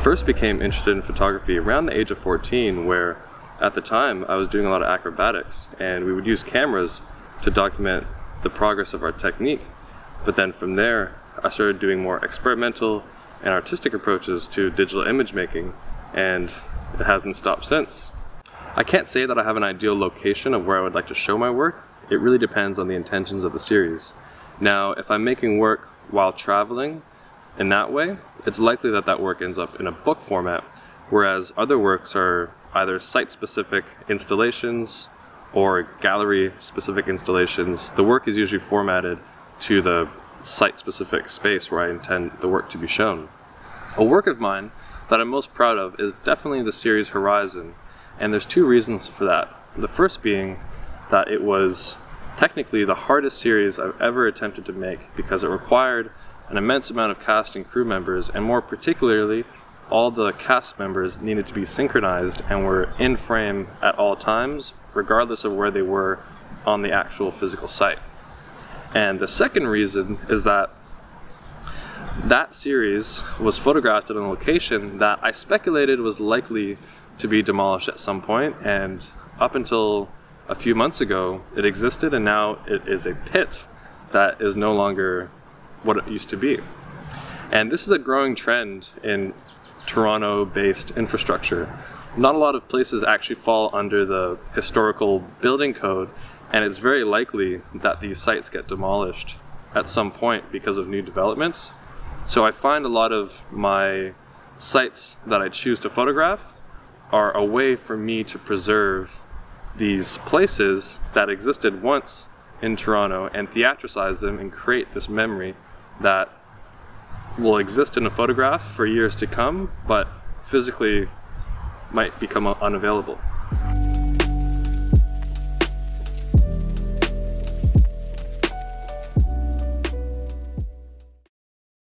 first became interested in photography around the age of 14, where at the time I was doing a lot of acrobatics, and we would use cameras to document the progress of our technique. But then from there, I started doing more experimental and artistic approaches to digital image making, and it hasn't stopped since. I can't say that I have an ideal location of where I would like to show my work. It really depends on the intentions of the series. Now, if I'm making work while traveling in that way, it's likely that that work ends up in a book format, whereas other works are either site-specific installations or gallery-specific installations. The work is usually formatted to the site-specific space where I intend the work to be shown. A work of mine that I'm most proud of is definitely the series Horizon, and there's two reasons for that. The first being that it was technically the hardest series I've ever attempted to make because it required an immense amount of cast and crew members, and more particularly, all the cast members needed to be synchronized and were in frame at all times, regardless of where they were on the actual physical site. And the second reason is that that series was photographed at a location that I speculated was likely to be demolished at some point, and up until a few months ago it existed, and now it is a pit that is no longer what it used to be. And this is a growing trend in Toronto-based infrastructure. Not a lot of places actually fall under the historical building code, and it's very likely that these sites get demolished at some point because of new developments. So I find a lot of my sites that I choose to photograph are a way for me to preserve these places that existed once in Toronto and theatricize them and create this memory that will exist in a photograph for years to come, but physically might become unavailable.